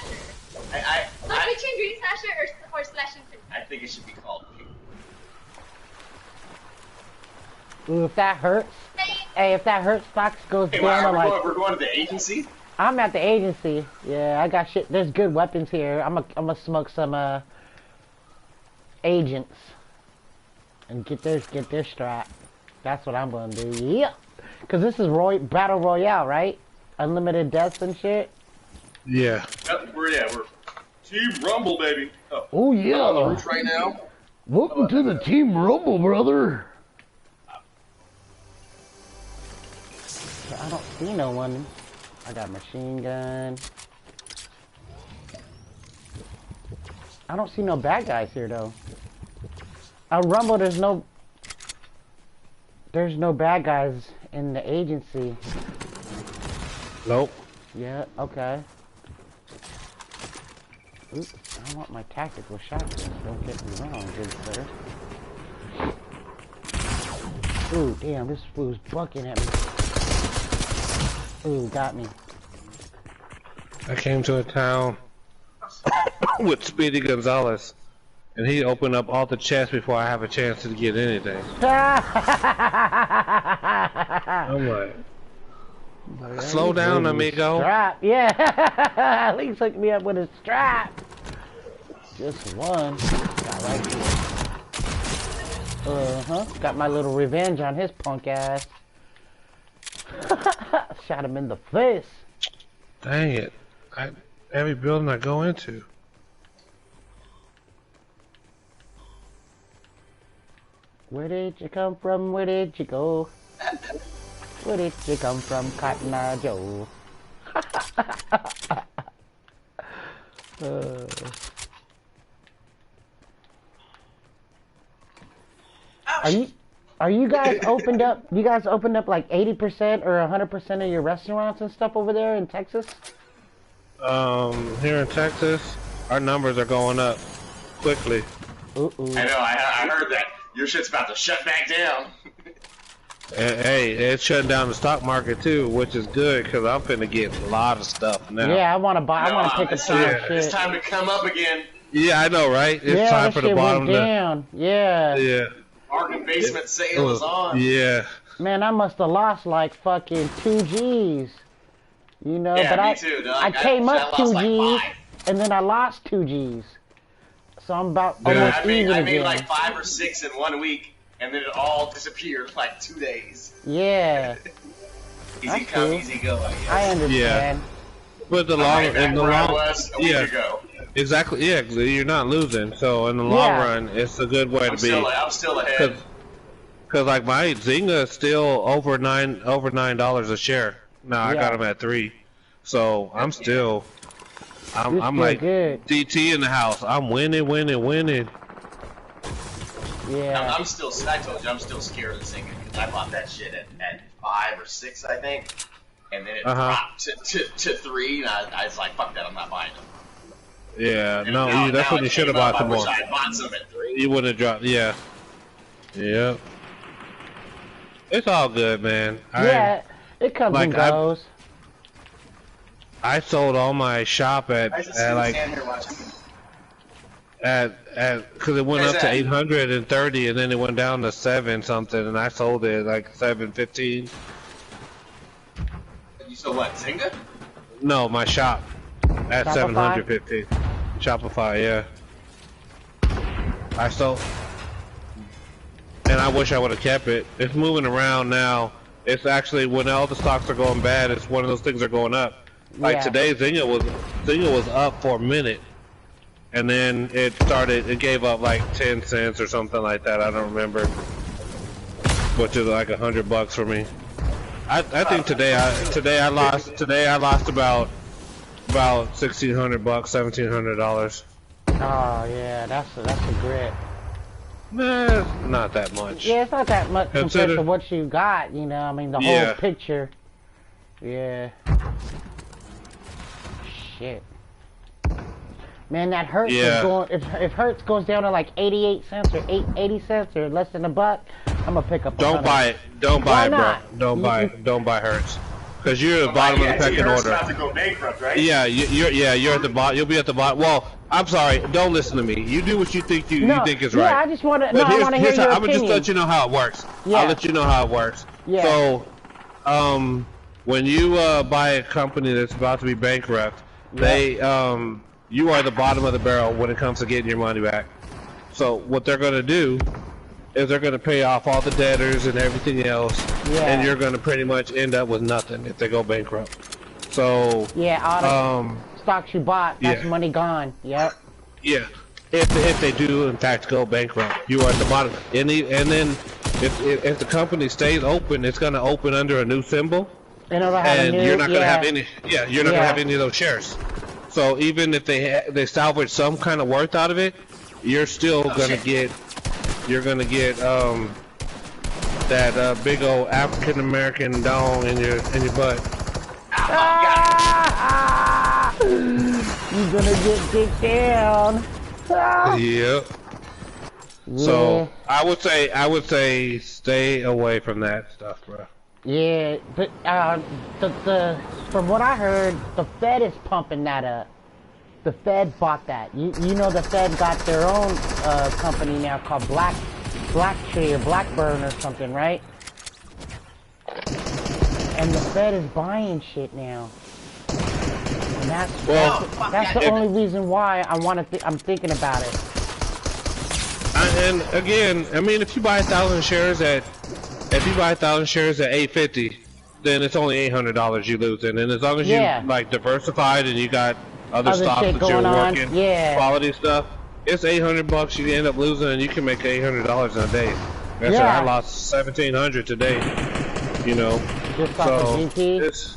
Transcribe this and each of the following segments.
Slasher. So between Dream Slasher or Slash Infinite. I think it should be called Pink. Ooh, if that hurts. Hey, if that hurts, Fox goes down like... We're going to the agency? I'm at the agency. Yeah, I got shit. There's good weapons here. I'm gonna smoke some, agents. And get their strap. That's what I'm gonna do. Yep. Cause this is Battle Royale, right? Unlimited deaths and shit. Yeah. Yep, we're Team Rumble, baby. Oh yeah. On the roof right now. Welcome to the Team Rumble, brother. I don't see no one. I got machine gun. I don't see no bad guys here though. Rumble, there's no bad guys in the agency. Nope. Yeah, okay. Oops, I want my tactical shotgun. Don't get me wrong, good sir. Ooh, damn, this fool's bucking at me. Ooh, got me. I came to a town with Speedy Gonzalez, and he opened up all the chests before I have a chance to get anything. I'm like, slow down, amigo. Strap, yeah. At least hook me up with a strap. Just one. I like it. Got my little revenge on his punk ass. Shot him in the face. Dang it. Every building I go into. Where did you come from? Where did you go? Where did you come from, Cotton Eye Joe? Are you guys opened up? You guys opened up like 80% or 100% of your restaurants and stuff over there in Texas? Here in Texas, our numbers are going up quickly. Ooh. I know. I heard that your shit's about to shut back down. And, hey, it's shutting down the stock market too, which is good because I'm finna get a lot of stuff now. Yeah, I want to buy. I want to pick up some shit. It's time to come up again. Yeah, I know, right? It's time for the bottom down. Yeah. Yeah. Bargain basement sale is on. Yeah. Man, I must have lost like fucking 2 G's. You know, yeah, but me too, dog. I came up 2 G's, like and then I lost 2 G's. So I'm about almost even I again. made like 5 or 6 in 1 week, and then it all disappeared in like 2 days. Yeah. Easy come, easy go. I understand. Yeah. But the long, in the long, ago. Exactly. Yeah, you're not losing. So in the long run, it's a good way to be. I'm still ahead. Cause like my Zynga is still over $9 a share. Now I got them at 3, so I'm still. I'm like good. DT in the house. I'm winning. Yeah. I'm still. I told you I'm still scared of the Zynga because I bought that shit at 5 or 6, I think, and then it dropped to 3, and I was like, fuck that, I'm not buying them. Yeah, no, that's what you should have bought them more. I bought some at 3. You wouldn't have dropped. Yeah. Yep. It's all good, man. Yeah, it comes and goes. I sold all my shop at like because it went up to 830 and then it went down to 7 something and I sold it like 715. You sold what, Zynga? No, my shop at 715. Shopify, yeah. I sold, and I wish I would have kept it. It's moving around now. It's actually when all the stocks are going bad, it's one of those things are going up. Like today, Zynga was up for a minute, and then it gave up like 10 cents or something like that. I don't remember, which is like $100 for me. I think today I lost about $1,600, $1,700. Oh yeah, that's a grit. Nah, not that much. Yeah, it's not that much compared to what you got. You know, I mean the whole picture. Yeah. Shit. Man, that Hertz is going. If Hertz goes down to like 88 cents or 80 cents or less than $1, I'm gonna pick up. Don't buy it. Don't buy it, bro. Don't buy Hertz. because you're at the bottom of the pecking order. About to go bankrupt, right? Yeah, you're at the bottom. You'll be at the bottom. Well, I'm sorry. Don't listen to me. You do what you think you think is right. Yeah, I just want to. No, I want to hear your opinion. I'm gonna just let you know how it works. Yeah. I'll let you know how it works. Yeah. So, when you buy a company that's about to be bankrupt, you are the bottom of the barrel when it comes to getting your money back. So what they're gonna do is they're gonna pay off all the debtors and everything else, and you're gonna pretty much end up with nothing if they go bankrupt. So all the stocks you bought, that's money gone. Yep. Yeah. If they do in fact go bankrupt, you are at the bottom. And then if the company stays open, it's gonna open under a new symbol. And you're not gonna have any. Yeah, you're not gonna have any of those shares. So even if they salvage some kind of worth out of it, you're still gonna get. You're gonna get that big old African American dong in your butt. You're gonna get kicked down. Yep. So I would say stay away from that stuff, bro. Yeah, but from what I heard, the Fed is pumping that up. The Fed bought that. You know the Fed got their own company now called Blacktree or Blackburn or something, right? And the Fed is buying shit now. And that's the only reason why I'm thinking about it. And again, I mean, if you buy 1,000 shares at 850, then it's only $800 you lose. And as long as you like diversified and you got other stocks that you're working, quality stuff, it's $800 you end up losing, and you can make $800 in a day. That's I lost $1,700 today. You know, so it's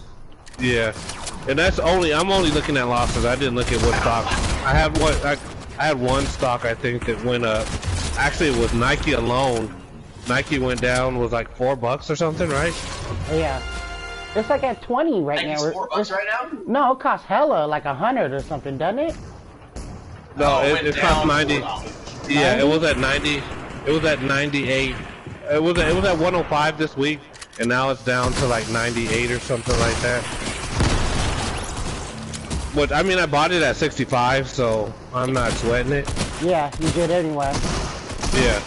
and that's I'm only looking at losses. I didn't look at what stocks. I had one stock I think that went up. Actually, it was Nike alone. Nike went down, was like $4 or something, right? Yeah. It's like at 20 right now. $4 right now? No, it costs hella, like 100 or something, doesn't it? No, it cost 90. Yeah, it was at 90. It was at 98. It was at 105 this week, and now it's down to like 98 or something like that. But I mean, I bought it at 65, so I'm not sweating it. Yeah, you did anyway. Yeah.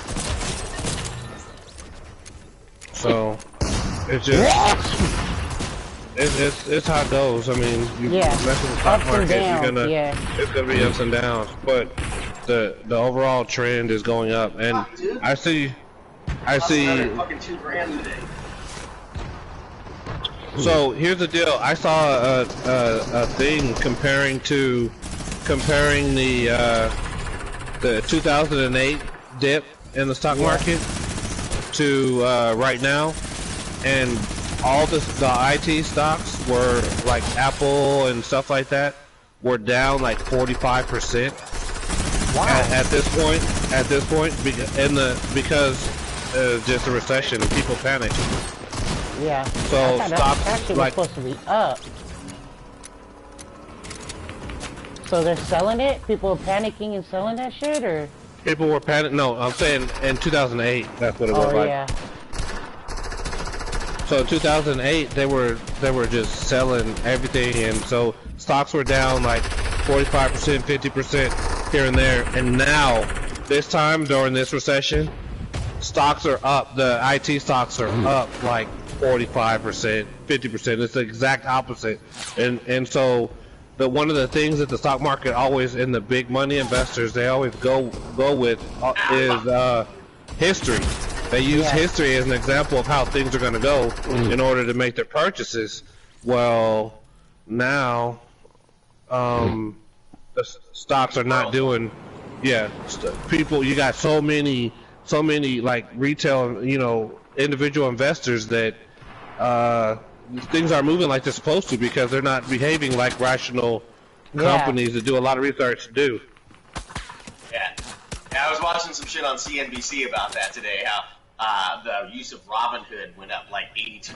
So it's just it's how it goes. I mean, you mess with the stock market, it's gonna be ups and downs. But the overall trend is going up, and I see. Fucking $2,000 today. So here's the deal. I saw a thing comparing the 2008 dip in the stock market to right now, and all the IT stocks were like Apple and stuff like that were down like 45%. Wow. At this point, because just a recession and people panic. Yeah. So stocks actually like was supposed to be up. So they're selling it? People are panicking and selling that shit, or? People were panicking. No, I'm saying in 2008, that's what it was like. Yeah. So in 2008, they were just selling everything, and so stocks were down like 45%, 50% here and there. And now, this time during this recession, stocks are up. The IT stocks are up like 45%, 50%. It's the exact opposite. And so one of the things that the stock market always, in the big money investors, they always go with is history. They use history as an example of how things are going to go in order to make their purchases. Well, now the stocks are not doing. Yeah, people. You got so many like retail, individual investors that things aren't moving like they're supposed to because they're not behaving like rational companies that do a lot of research do. Yeah, I was watching some shit on CNBC about that today. How the use of Robinhood went up like 82%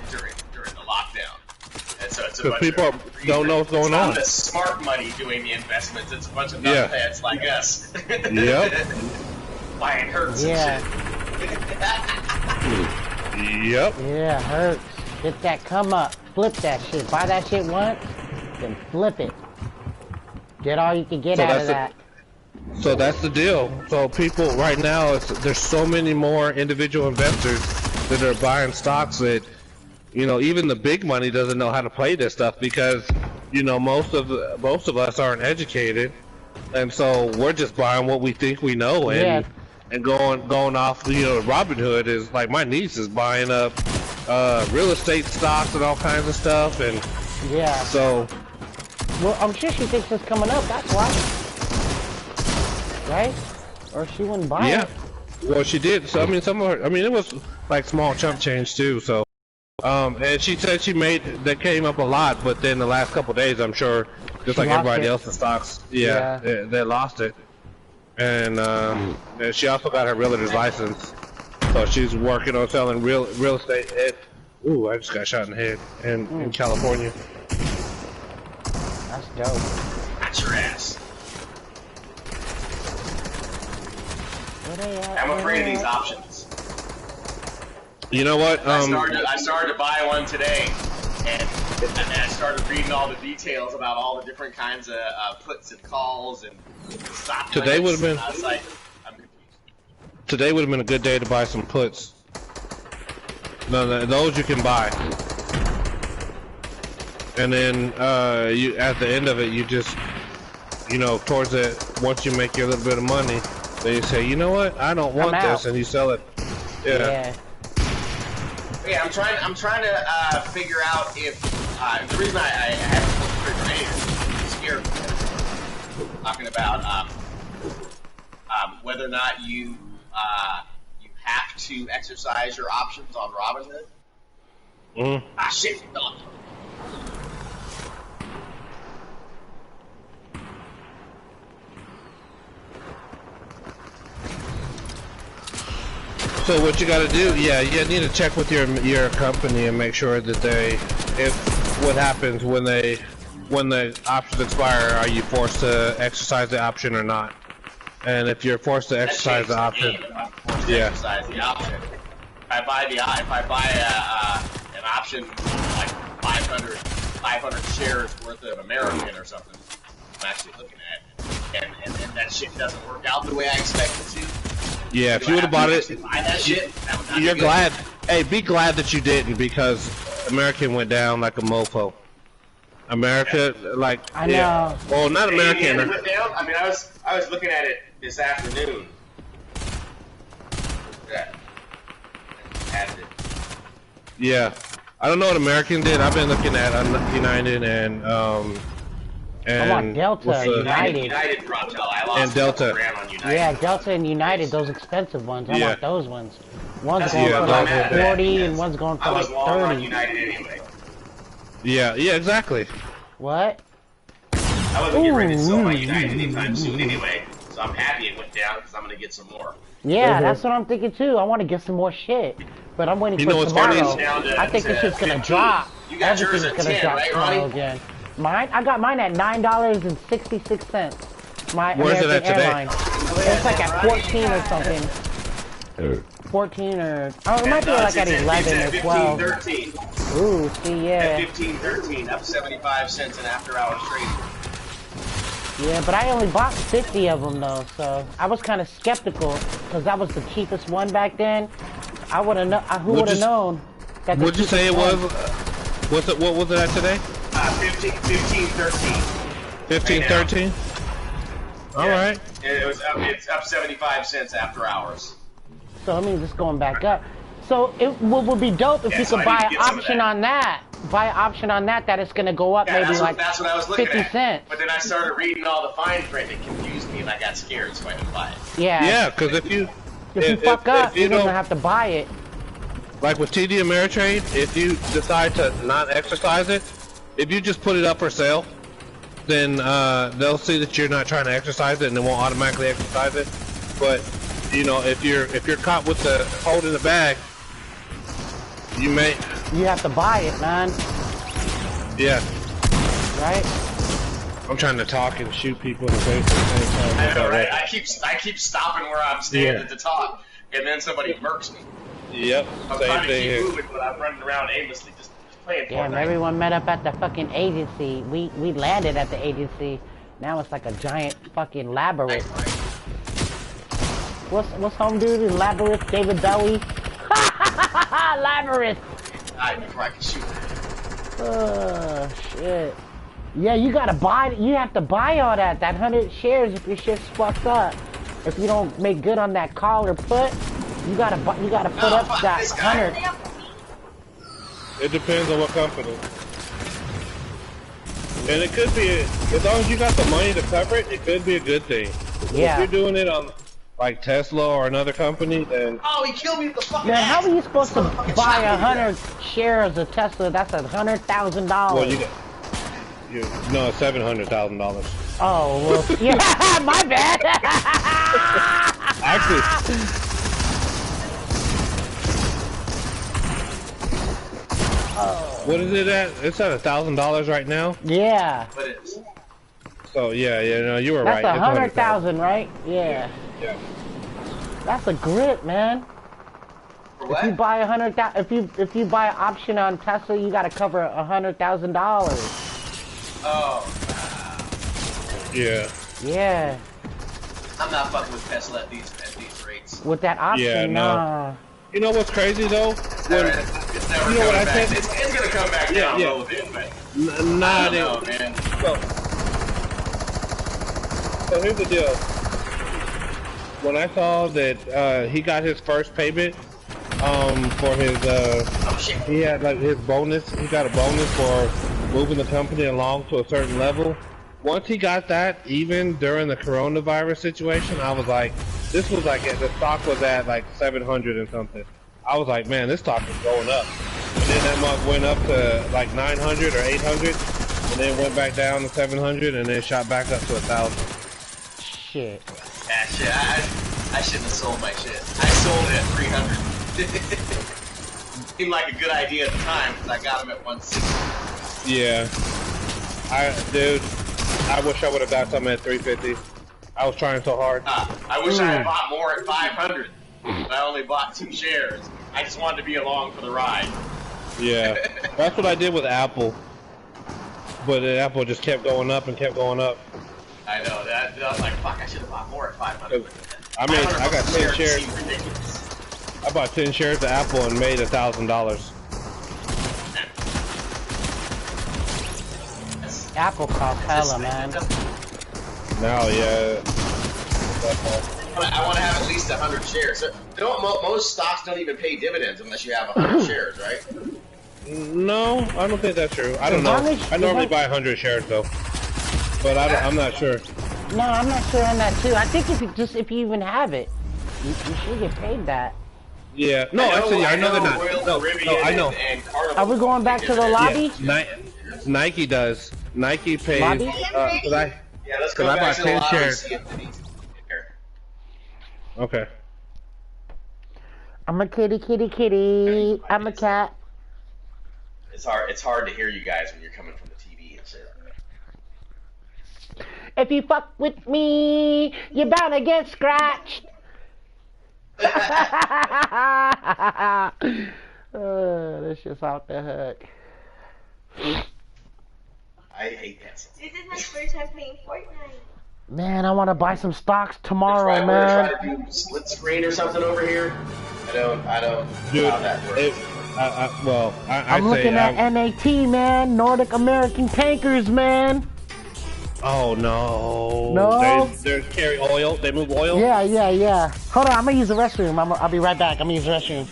during the lockdown. And so it's a bunch people don't know what's going on. It's not the smart money doing the investments. It's a bunch of knuckleheads like us. Yep. Buying hurts and shit. Yep. Yeah, hurts. Get that come up. flip that shit. Buy that shit once, then flip it. Get all you can get out of that. So that's the deal. So people right now, there's so many more individual investors that are buying stocks that, you know, even the big money doesn't know how to play this stuff because, you know, most of us aren't educated, and so we're just buying what we think we know and going off. You know, Robinhood is like my niece is buying up real estate stocks and all kinds of stuff, and so. Well, I'm sure she thinks it's coming up. That's why. Right? Or she wouldn't buy it. Well, she did. So I mean, some of her. I mean, it was like small chump change too. So, and she said she made that came up a lot, but then the last couple of days, I'm sure, just like everybody else's stocks, they lost it. And she also got her realtor's license, so she's working on selling real estate. Ooh, I just got shot in the head in California. That's dope. That's your ass. I'm afraid of these options. You know what? I started to buy one today, and I started reading all the details about all the different kinds of puts and calls and stop. Today would have been. I was like, I'm confused. Today would have been a good day to buy some puts. No, those you can buy. And then you at the end of it, you just, you know, towards it, once you make your little bit of money, then you say, you know what, I don't want this, and you sell it. Yeah, I'm trying to figure out if the reason I haven't scared talking about whether or not you have to exercise your options on Robinhood. Ah shit, dog. So what you got to do, you need to check with your company and make sure that what happens when the options expire, are you forced to exercise the option or not? And if you're forced to exercise the option, exercise the option. If I buy an option like 500 shares worth of American or something, I'm actually looking at it, and that shit doesn't work out the way I expect it to. Yeah, if you would have bought it, buy that shit, you're glad. Hey, be glad that you didn't, because American went down like a mofo. America, like, I know. Well, not American. It went down. I mean, I was looking at it this afternoon. Yeah, I don't know what American did. I've been looking at United and I want Delta, United. United dropped out. I lost and Delta. on United. Yeah, Delta and United, those expensive ones. I want those ones. One's That's going for like 40 and one's going for like 30. I was long on United anyway. Yeah, exactly. What? I wasn't getting ready to sell my United anytime soon anyway, so I'm happy it went down because I'm going to get some more. Yeah, that's what I'm thinking too. I want to get some more shit, but I'm waiting for tomorrow. I think this shit's going to drop. You got yours at 10, right, Ronnie? Again. Mine? I got mine at $9.66. My Where's American it at today? Airlines. It's like at 14 or something. 14 or... Oh, it might be like at 11 or 12. 13. Ooh, see, yeah. At 15.13, up 75 cents an after-hours trade. Yeah, but I only bought 50 of them though, so I was kind of skeptical because that was the cheapest one back then. I would have who would have known that. What'd you say it was? What was it at today? 15.13. 15.13. All right. It's up 75 cents after hours. So it means it's going back up. So it would be dope if you could buy an option on that. Buy an option on that it's going to go up maybe that's what I was looking 50 at. cents. But then I started reading all the fine print. It confused me and I got scared, so I didn't buy it. Yeah. Yeah, because if you fuck up, you don't have to buy it. Like with TD Ameritrade, if you decide to not exercise it, if you just put it up for sale, then they'll see that you're not trying to exercise it, and they won't automatically exercise it. But you know, if you're caught with the holding the bag, you have to buy it, man. Yeah. Right. I'm trying to talk and shoot people in the face at the same time. I know, right? I keep stopping where I'm standing to talk, and then somebody murks me. Yep. I'm trying to keep moving, but I'm running around aimlessly, just playing Damn, Fortnite. everyone met up at the fucking agency. We landed at the agency. Now it's like a giant fucking labyrinth. What's home dude? Labyrinth, David Bowie. Labyrinth. Before I can shoot. Oh shit. Yeah, you gotta buy. You have to buy all that. That 100 shares if your shit's fucked up. If you don't make good on that call or put, you gotta put up that 100. It depends on what company. And it could be, as long as you got the money to cover it, it could be a good thing. Yeah. If you're doing it on like Tesla or another company, then Oh, he killed me with the fucking Man, how axe. are you supposed to Motherfucking buy shot me to 100 shares of Tesla? That's $100,000. well, no, $700,000. Oh well, yeah, my bad. Actually, what is it at? It's at $1,000 right now. Yeah. But it's... So yeah, no, you were That's right. It's 100,000, right? Yeah. Yeah. That's a grip, man. For what? If you buy 100,000, if you buy an option on Tesla, you gotta cover $100,000. Oh. Yeah. Yeah. I'm not fucking with Tesla at these rates. With that option, Yeah, no. nah. You know what's crazy though? It's never You know what I coming back. said? It's gonna come back Yeah, down yeah. a little bit, but Nah, I don't know, man. So here's the deal. When I saw that he got his first payment for his Oh shit. he had like his bonus, he got a bonus for moving the company along to a certain level. Once he got that, even during the coronavirus situation, I was like, this was like, the stock was at like 700 and something. I was like, man, this stock is going up. And then that month went up to like 900 or 800, and then went back down to 700, and then shot back up to 1,000. Shit. Yeah, shit. I shouldn't have sold my shit. I sold it at 300. Seemed like a good idea at the time because I got them at 160. Yeah. Dude, I wish I would have got something at 350. I was trying so hard. I wish I had bought more at 500, but I only bought 2 shares. I just wanted to be along for the ride. Yeah. That's what I did with Apple. But Apple just kept going up and kept going up. I know, I was like, fuck, I should have bought more at 500. I mean, I got 10 shares. Seemed ridiculous. I bought 10 shares of Apple and made $1,000. Apple costs hella, man. Now, yeah. I want to have at least 100 shares. Most stocks don't even pay dividends unless you have 100 shares, right? No, I don't think that's true. I don't know. I normally buy 100 shares though, but I'm not sure. No, I'm not sure on that too. I think if you even have it, you should get paid that. Yeah. No, actually, I know they're not. No, I know. Are we going back to the lobby? Yeah, Nike does. Nike pays. Lobby? Yeah, let's go I back bought to the 10 lobby and shares. see if Denise is here. Okay. I'm a kitty. I'm a cat. It's hard to hear you guys when you're coming from the TV and shit. If you fuck with me, you're bound to get scratched. This shit's off the hook. I hate that song. This is my first time playing Fortnite. Man, I want to buy some stocks tomorrow, We're man. trying to do split screen or something over here. I don't Dude, know how that works. I'm looking at NAT, man. Nordic American Tankers, man. Oh no. No? They carry oil. They move oil. Yeah. Hold on, I'm gonna use the restroom. I'll be right back. I'm gonna use the restroom.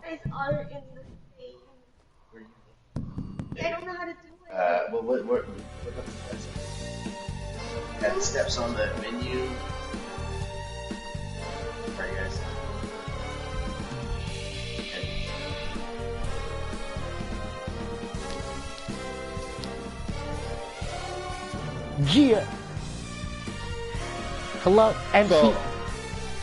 Guys are in the same. I don't know how to do it. Well, what about the steps? Got the steps on the menu. Gia. Hello, MC. So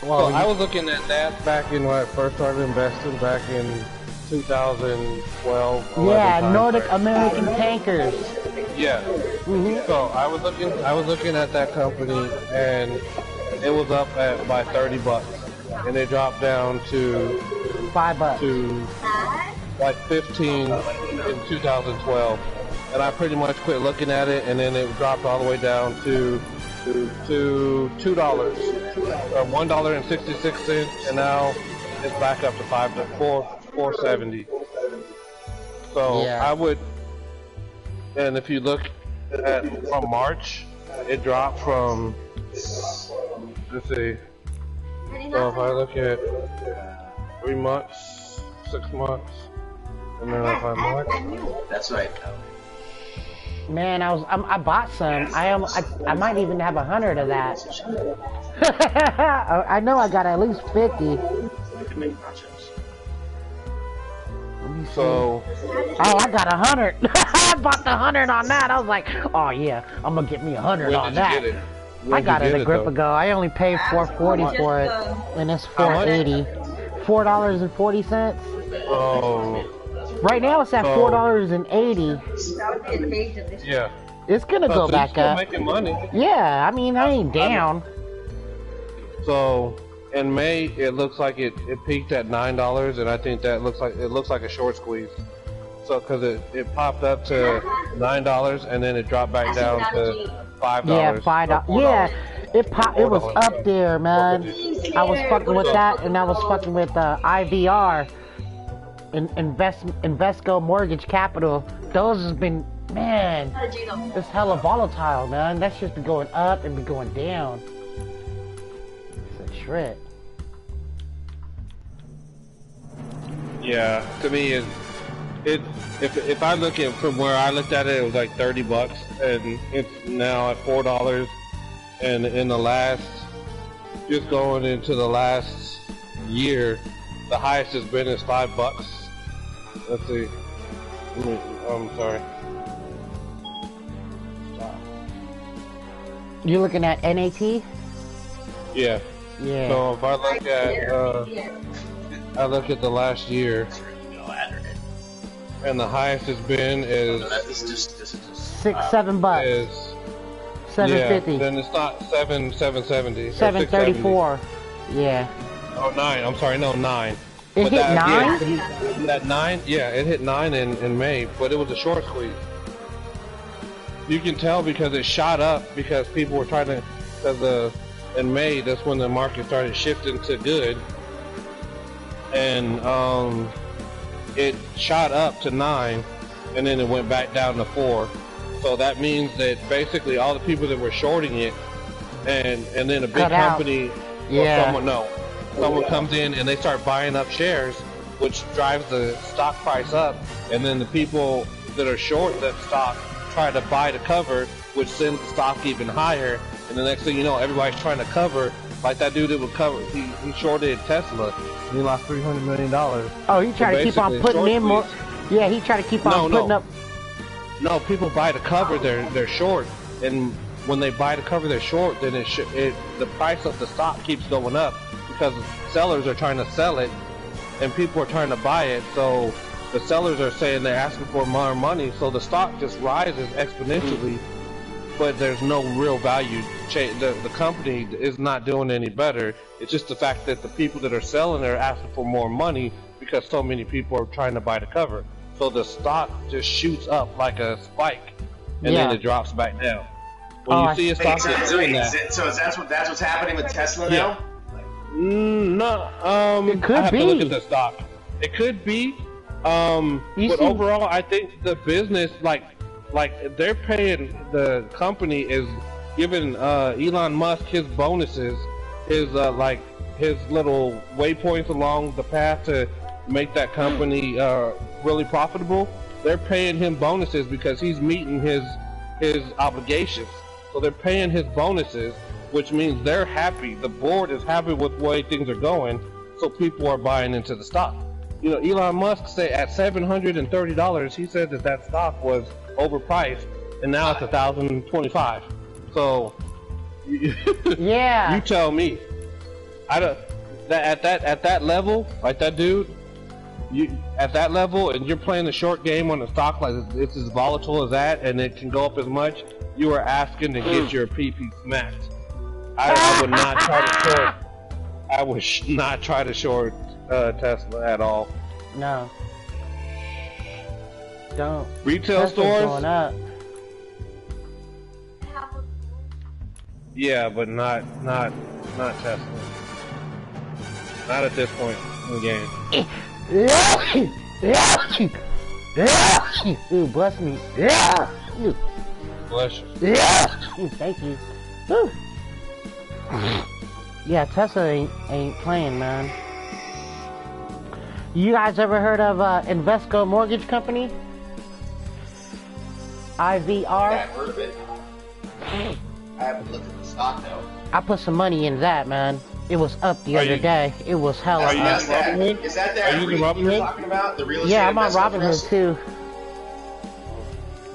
Well, I was looking at that back in when I first started investing back in 2012. yeah, 11 Nordic timeframe. American Tankers. Yeah. Mhm. So I was looking at that company, and it was up by 30 bucks, and it dropped down to $5. like 15 in 2012, and I pretty much quit looking at it, and then it dropped all the way down to $2 or $1.66, and now it's back up to $4.70. So Yeah. I would, and if you look at from March, it dropped from, let's see, so if I look at 3 months, 6 months, and then if I look, That's right. Man, I bought some. I might even have 100 of that. I know I got at least 50. We can make nachos. so Oh, I got 100. I bought the 100 on that. I was like, oh yeah, I'm gonna get me 100 when on did you that. get it? I When'd got you it get a grip though? ago. I only paid $4.40 for it, and it's $4.80. $4.40. Oh, Right now it's at So- $4.80. yeah. It's gonna So go you're back still up. making money. Yeah, I mean I ain't down. So in May, it looks like it peaked at $9, and I think that looks like a short squeeze. So because it popped up to $9, and then it dropped back down to $5. Yeah, $5. Yeah, it was $4. up there, man. I was fucking with that, and I was fucking with IVR, Invesco Mortgage Capital. Those has been, man, it's hella volatile, man. That's just been going up and been going down. It's a trip. Yeah, to me, if I look at from where I looked at it, it was like 30 bucks, and it's now at $4. And in the last, just going into the last year, the highest it's been is $5. Let's see. I'm sorry. You looking at NAT? Yeah. Yeah. So if I look at the last year, and the highest it's been is This is just $6-7. is $7.50. Yeah, then it's not 770. or $7.34. Yeah. Oh, 9. I'm sorry, no, 9. It But hit that, 9? Yeah, that 9, yeah, it hit 9 in May, but it was a short squeeze. You can tell because it shot up because people were trying to, in May, that's when the market started shifting to good. And it shot up to 9, and then it went back down to 4. So that means that basically all the people that were shorting it, and then a big Cut out. company, Yeah. or someone comes in and they start buying up shares, which drives the stock price up, and then the people that are short that stock try to buy to cover, which sends the stock even higher, and the next thing you know, everybody's trying to cover. Like that dude that would cover, he shorted Tesla, and he lost $300 million. Oh, he tried to keep on basically, putting in more. squeeze. Yeah, he tried to keep on putting up. No, people buy to cover their short, and when they buy to cover their short, then the price of the stock keeps going up because sellers are trying to sell it, and people are trying to buy it. So the sellers are saying they're asking for more money, so the stock just rises exponentially. But there's no real value. The company is not doing any better. It's just the fact that the people that are selling are asking for more money because so many people are trying to buy to cover. So the stock just shoots up like a spike, and then it drops back down. When you see a stock that's doing that, so that's what's happening with Tesla now. No, It could I have to look be. at the stock. It could be, You but see- overall, I think the business, like they're paying, the company is giving Elon Musk his bonuses, his his little waypoints along the path to make that company really profitable. They're paying him bonuses because he's meeting his obligations. So they're paying his bonuses, which means they're happy. The board is happy with the way things are going, so people are buying into the stock. You know, Elon Musk said at $730, he said that stock was overpriced, and now it's $1,025. So, Yeah. you tell me. I don't. At that level, like that dude, you at that level, and you're playing a short game on a stock like it's as volatile as that, and it can go up as much. You are asking to get your PP smacked. I would not try to short. I would not try to short Tesla at all. No. Don't. Retail Tesla's stores. going up. Yeah, but not Tesla. Not at this point in the game. Ooh, bless me. Bless you. Ooh, thank you. Woo. Yeah, Tesla ain't playing, man. You guys ever heard of Invesco Mortgage Company? IVR? Yeah, I've heard of it. I haven't looked at the stock though. I put some money in that, man. It was up the other day. It was hella Are you up. using Robinhood? Is that Are you using REIT you were Robinhood? talking about? The real estate Yeah, I'm on investment Robinhood trust? too.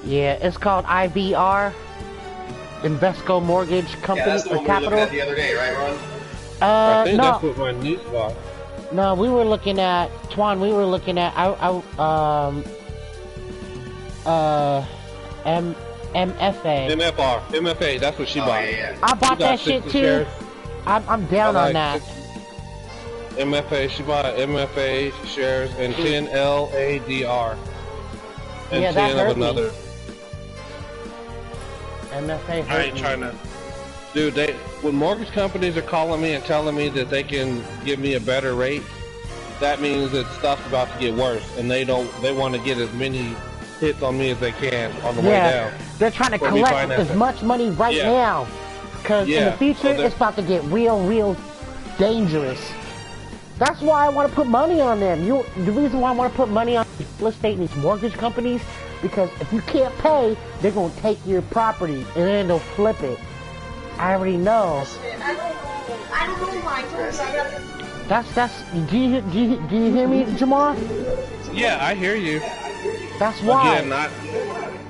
Yeah, it's called IVR, Invesco Mortgage Yeah, Company that's the or one we were looking Capital. at the other day, right, Ron? I think that's No, what my niece bought. no, we were looking at Twan. We were looking at MFA. MFA, that's what she Oh, bought. yeah. I bought She got that shit 60 too. shares. I'm down I on like that. MFA, she bought MFA shares and 10 LADR. And Yeah, that 10 hurt of me. another. MFA I hurt ain't me. trying to. Dude, when mortgage companies are calling me and telling me that they can give me a better rate, that means that stuff's about to get worse, and they want to get as many hits on me as they can on the way down. They're trying to For me collect financing. as much money right Yeah. now. Because in Yeah, the future, so they're- it's about to get real dangerous. That's why I want to put money on them. The reason why I want to put money on real estate and these mortgage companies, because if you can't pay, they're going to take your property and then they'll flip it. I already know. I don't know why. I told you I got That's, do you hear me, Jamar? Yeah, I hear you. That's why. Again,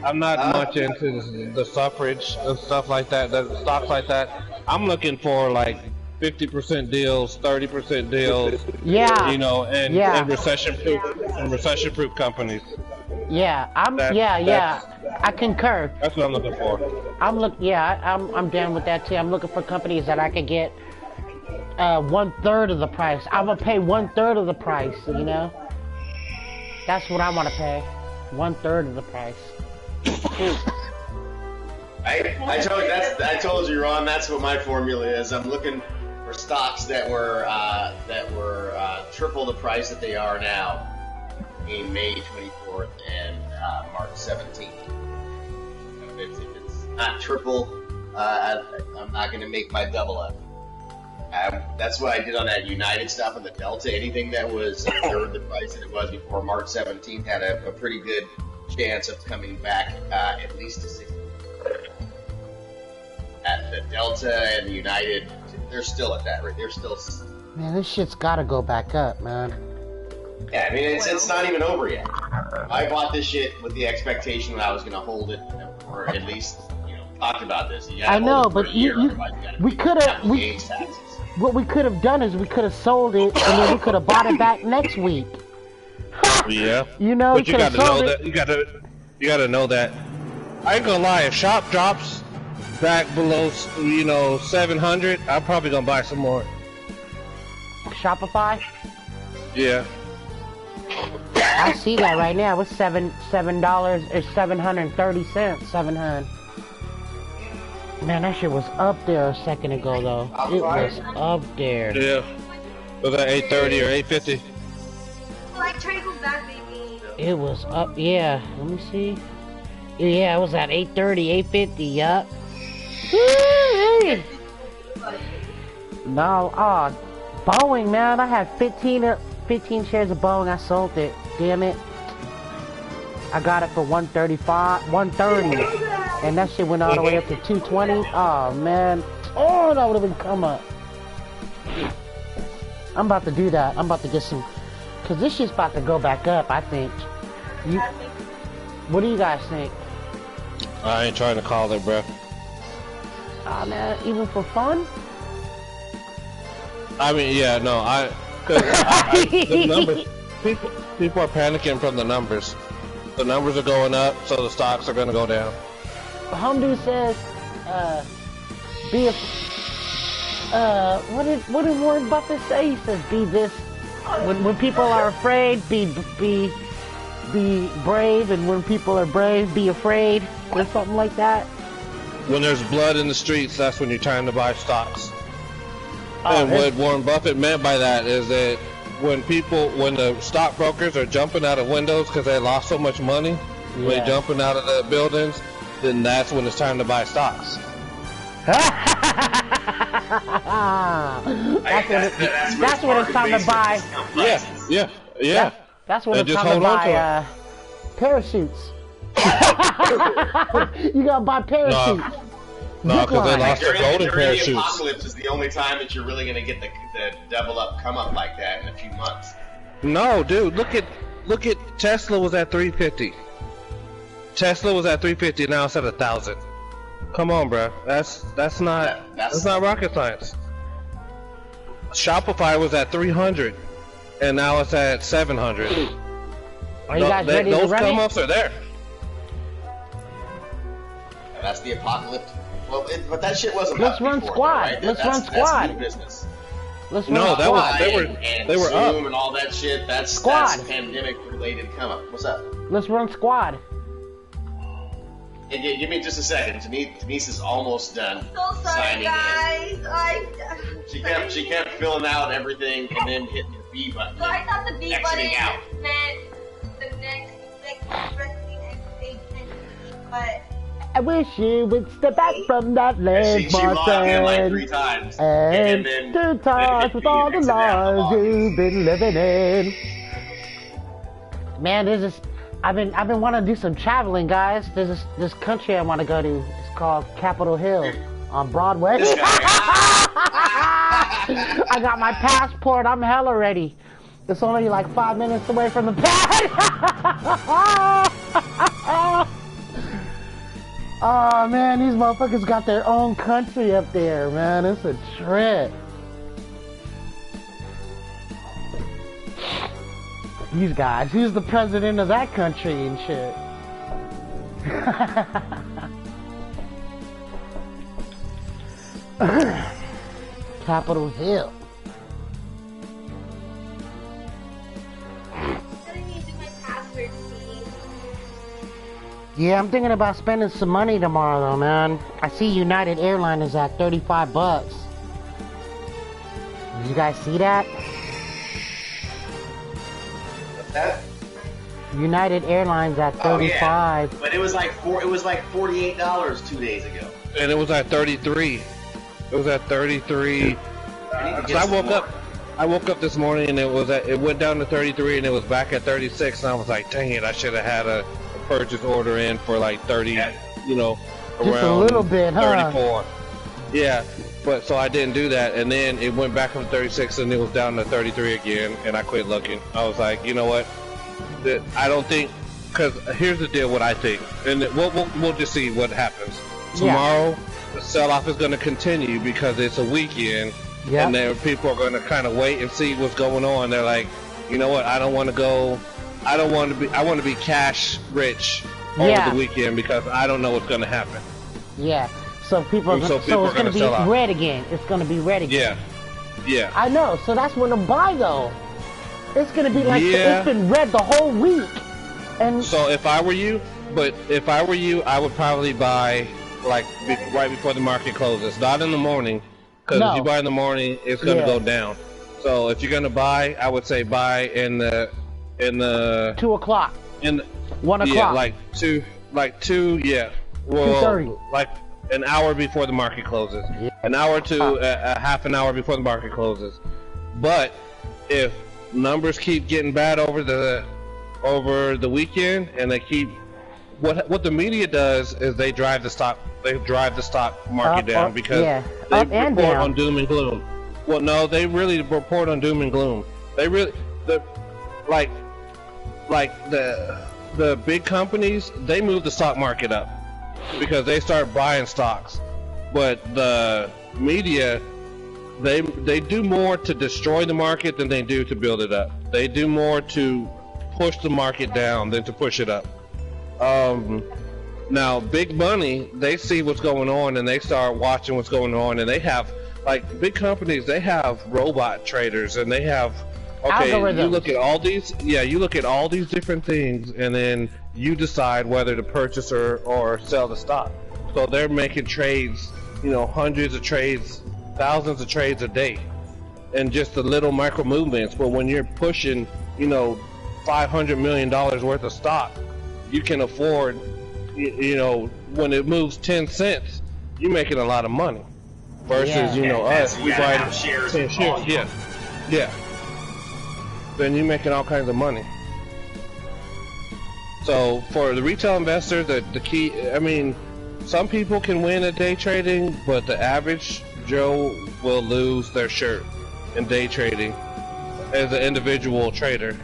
I'm not much into the suffrage and stuff like that, the stocks like that. I'm looking for like 50% deals, 30% deals, Yeah. you know, and recession-proof companies. Yeah, That's- I concur. That's what I'm looking for. I'm down with that too. I'm looking for companies that I could get 1/3 of the price. I'm gonna pay 1/3 of the price, you know? That's what I wanna pay. 1/3 of the price. I told you, Ron. That's what my formula is. I'm looking for stocks that were triple the price that they are now in May 24th and March 17th. If it's not triple, I'm not going to make my double up. That's what I did on that United stuff and the Delta. Anything that was a third the price that it was before March 17th had a pretty good chance of coming back at least to 60. At the Delta and the United, they're still at that rate. They're still. Man, this shit's gotta go back up, man. Yeah, I mean, it's not even over yet. I bought this shit with the expectation that I was going to hold it, or at least, talked about this. You gotta I know, hold it for but a year, otherwise gotta we pay coulda- capital we- gains taxes. What we could have done is we could have sold it and then we could have bought it back next week. Yeah. You know, But we you could have gotta know sold that. it. You gotta know that. I ain't gonna lie. If shop drops back below, 700, I'm probably gonna buy some more. Shopify? Yeah. I see that right now. It's $7 or 730 cents. 700. Man, that shit was up there a second ago though. It was up there. Yeah. Was that 830 or 850? like trying to go back, baby. It was up. Yeah. Let me see. Yeah, it was at 830, 850. Yup. No, Boeing, man. I had 15 shares of Boeing. I sold it. Damn it. I got it for 135, 130, and that shit went all the way up to 220. Oh man. Oh, that would have been come up. I'm about to do that. I'm about to get some, cause this shit's about to go back up. I think. What do you guys think? I ain't trying to call it, bro. Oh man, even for fun? I mean, yeah, no, the numbers, people are panicking from the numbers. The numbers are going up, so the stocks are going to go down. Homdu says, what did Warren Buffett say? He says, be this, when people are afraid, be brave, and when people are brave, be afraid, or something like that. When there's blood in the streets, that's when you're trying to buy stocks. Oh, and what Warren Buffett meant by that is that when the stockbrokers are jumping out of windows because they lost so much money, when they're jumping out of the buildings, then that's when it's time to buy stocks. That's when it's time to buy. Yeah. That's when it's time to buy parachutes. You gotta buy parachutes. No, because they lost their golden parachutes. The apocalypse is the only time that you're really gonna get the double up come up like that in a few months. No, dude, look at Tesla was at 350. Tesla was at 350. Now it's at 1,000. Come on, bro. That's not rocket science. Shopify was at 300, and now it's at 700. Are you guys ready to run it? Those come ups are there. And that's the apocalypse. Well, but that shit wasn't. Let's run before, squad. Though, right? Let's run squad. That's new business. Let's run squad. They were Zoom up. and all that shit. That's pandemic related come up. What's up? Let's run squad. Hey, give me just a second. Denise is almost done. So sorry, guys. She kept filling out everything and then hitting the B button. So I thought the B button out. meant the next wrestling entity, but. I wish you would step back from that leg, she logged in like 3 times. And 2 times with all the lies you've been living in. Man, I've been wanting to do some traveling, guys. There's this country I want to go to. It's called Capitol Hill on Broadway. I got my passport. I'm hella ready. It's only like 5 minutes away from the pad. Oh man, these motherfuckers got their own country up there, man. It's a trip. These guys, who's the president of that country and shit? Capitol Hill. Yeah, I'm thinking about spending some money tomorrow though, man. I see United Airlines is at $35. Did you guys see that? What's that? United Airlines at 35. Yeah. But it was like $48 2 days ago. And it was at 33. It was at 33. I woke up this morning and it went down to 33 and it was back at 36 and I was like, dang it, I should have had a purchase order in for like 30, you know, just around a little bit, 34. Yeah, but so I didn't do that, and then it went back from 36 and it was down to 33 again, and I quit looking. I was like, you know what? I don't think, because here's the deal. What I think, and we'll just see what happens tomorrow. The sell-off is going to continue because it's a weekend, and then people are going to kind of wait and see what's going on. They're like, you know what? I don't want to go. I want to be cash rich over the weekend because I don't know what's going to happen. Yeah. So people are going to be red again. It's going to be red again. Yeah. I know. So that's when to buy though. It's going to be like it's been red the whole week. And so if I were you, I would probably buy like right before the market closes, not in the morning, because if you buy in the morning, it's going to go down. So if you're going to buy, I would say buy in the 2 o'clock. 1 o'clock. Yeah, like two. Yeah. Well, 2:30. Like an hour before the market closes. Yeah. An hour to a half an hour before the market closes. But if numbers keep getting bad over the weekend, and they keep what the media does is they drive the stock market down because they report on doom and gloom. Well, no, they really report on doom and gloom. They really like the big companies, they move the stock market up because they start buying stocks. but the media, they do more to destroy the market than they do to build it up. They do more to push the market down than to push it up. Now, big money, they see what's going on and they start watching what's going on, and they have, like, big companies, they have robot traders, and they have, okay, algorithms. you look at all these, you look at all these different things, and then you decide whether to purchase or sell the stock. So they're making trades, you know, hundreds of trades, thousands of trades a day, and just the little micro movements. But when you're pushing, you know, $500 million worth of stock, you can afford, you know, when it moves 10 cents, you're making a lot of money. Versus, you know, us, we buy shares. 10 shares. Yeah. Then you're making all kinds of money. So for the retail investor, the key, I mean, some people can win at day trading, but the average Joe will lose their shirt in day trading as an individual trader.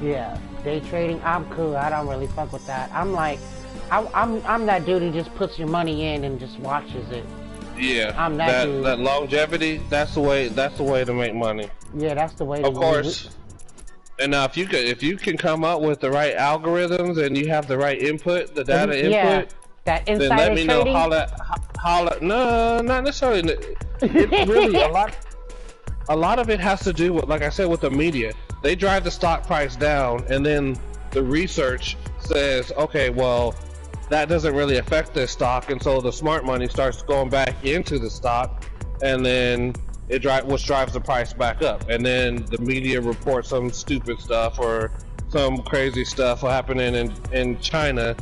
Yeah, day trading, I'm cool. I don't really fuck with that. I'm like, I'm that dude who just puts your money in and just watches it. Yeah, I'm that dude. That longevity, that's the way to make money. Yeah, that's the way. Of course. And now, if you can come up with the right algorithms and you have the right input, the data input, that insider then let me trading? know how. No, not necessarily. It really a lot of it has to do with, like I said, with the media. They drive the stock price down, and then the research says, okay, well, that doesn't really affect this stock, and so the smart money starts going back into the stock, and then which drives the price back up, and then the media reports some stupid stuff or some crazy stuff happening in China,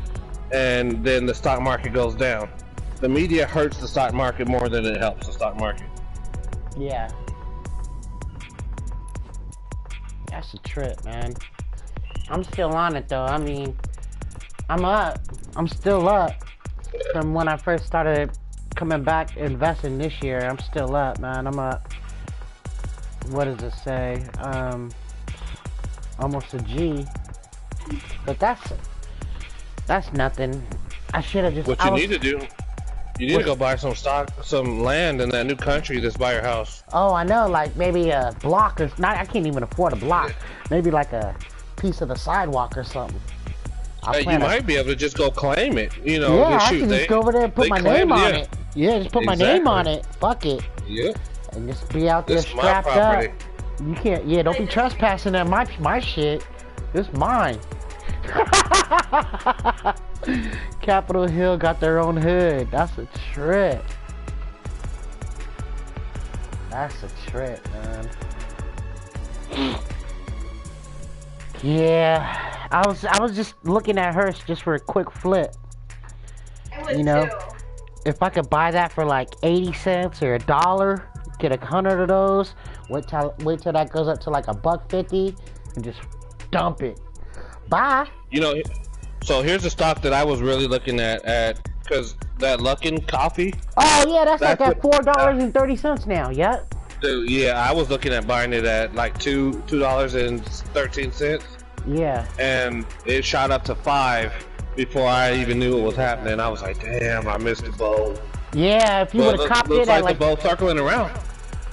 and then the stock market goes down. The media hurts the stock market more than it helps the stock market. Yeah. That's a trip, man. I'm still on it though. I mean, I'm up. I'm still up from when I first started coming back investing this year. I'm still up, man. I'm up. What does it say? Almost a G. But that's nothing. I should have just. What you need to do, you need to go buy some land in that new country that's by your house. Oh, I know. Like maybe a block or not. I can't even afford a block. Maybe like a piece of the sidewalk or something. Hey, you might be able to just go claim it. You know, yeah, I can just go over there and put my name on it. Yeah, just put my name on it. Fuck it. Yeah. And just be out there strapped up. You can't. Yeah, don't be trespassing at my shit. It's mine. Capitol Hill got their own hood. That's a trip. That's a trip, man. Yeah, I was just looking at hers just for a quick flip. You know, if I could buy that for like 80 cents or $1, get 100 of those. Wait till that goes up to like $1.50 and just dump it. Bye. You know, so here's the stock that I was really looking at because that Luckin Coffee. Oh yeah, that's like at $4.30 now. Yep. Yeah, I was looking at buying it at like $2.13. Yeah. And it shot up to $5 before I even knew what was happening. I was like, damn, I missed the boat. Yeah, if you would have copped it at like the boat circling around.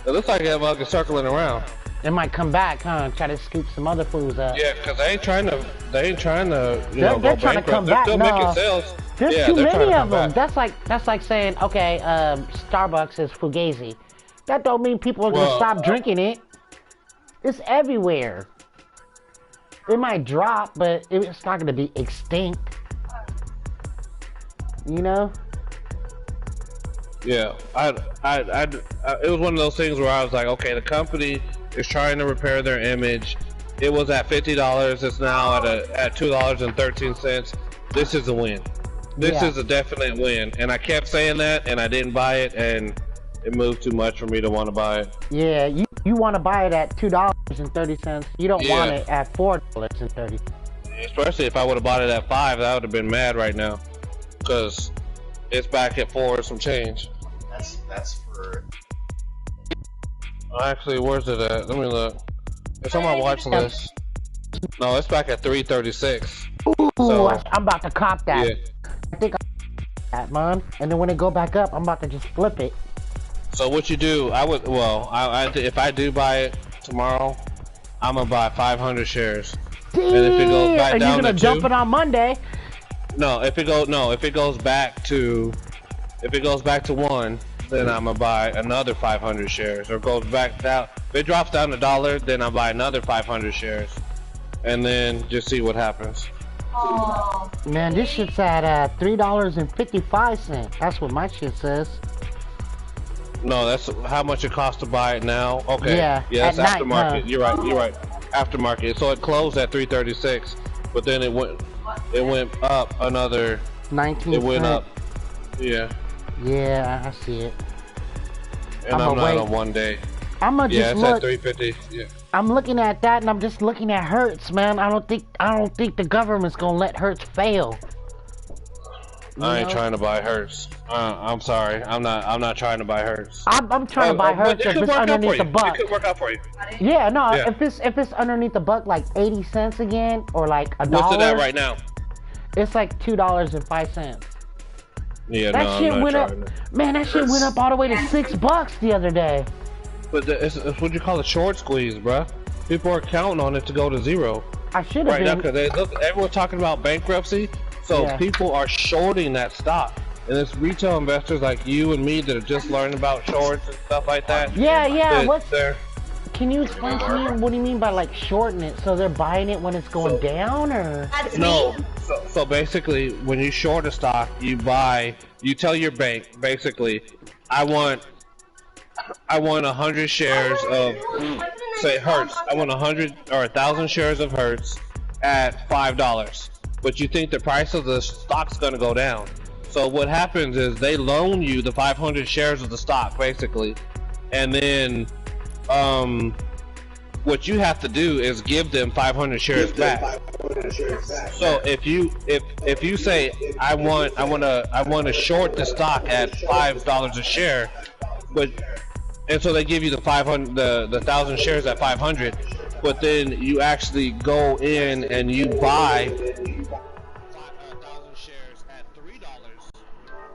It looks like it's fucking circling around. It might come back, huh? Try to scoop some other fools up. Yeah, because they ain't trying to, they're go trying to come bankrupt. back. They're still making sales. There's too many of them. That's like saying, okay, Starbucks is Fugazi. That don't mean people are gonna stop drinking it. It's everywhere. It might drop, but it's not gonna be extinct. You know? Yeah, it was one of those things where I was like, okay, the company is trying to repair their image. It was at $50. It's now at $2.13. This is a win. This is a definite win. And I kept saying that, and I didn't buy it, and it moved too much for me to want to buy it. Yeah, you want to buy it at $2.30. You don't want it at $4.30. Especially if I would have bought it at $5, I would have been mad right now, because it's back at $4 or some change. That's for. Actually, where's it at? Let me look. It's on my watch list. No, it's back at $3.36. Ooh, so, I'm about to cop that. Yeah. I think that, man. And then when it go back up, I'm about to just flip it. So what you do? I would. Well, if I do buy it tomorrow, I'm gonna buy 500 shares. Damn. And if it goes back and down you're gonna to dump 2, it on Monday. if it goes back to 1, then I'm gonna buy another 500 shares. Or goes back down. If it drops down $1, then I'll buy another 500 shares. And then just see what happens. Oh. Man, this shit's at $3.55. That's what my shit says. No, that's how much it costs to buy it now. Okay. Yeah, that's at night, aftermarket. huh? You're right. Aftermarket. So it closed at 336, but then it went up another 19. It went up. Yeah. Yeah, I see it. And I'm not on 1 day. I'ma Yeah, just it's look. at 350. Yeah. I'm looking at that, and I'm just looking at Hertz, man. I don't think the government's gonna let Hertz fail. I ain't trying to buy Hertz. I'm sorry. I'm not trying to buy Hertz. I'm trying to buy Hertz if it's underneath the buck. It could work out for you. Yeah, no. Yeah. If it's underneath the buck, like 80 cents again, or like $1. What's it at right now? It's like $2.05. Yeah, That no, shit I'm not went up. trying to. Man, that shit went up all the way to $6 the other day. But it's what you call a short squeeze, bruh. People are counting on it to go to 0 I should have right now been. because everyone's talking about bankruptcy. So Yeah. people are shorting that stock, and it's retail investors like you and me that are just learning about shorts and stuff like that. Yeah. They're Can you explain to me what do you mean by like shorting it? So they're buying it when it's going down, or? That's No. me. So basically, when you short a stock, you tell your bank, basically, I want 100 shares of, say, Hertz. I want 100 or 1,000 shares of Hertz at $5. But you think the price of the stock's gonna go down. So what happens is they loan you the 500 shares of the stock, basically, and then, what you have to do is give them 500 shares back. So if you say I want to short the stock at $5 a share, and so they give you the 1,000 shares at 500, but then you actually go in and you buy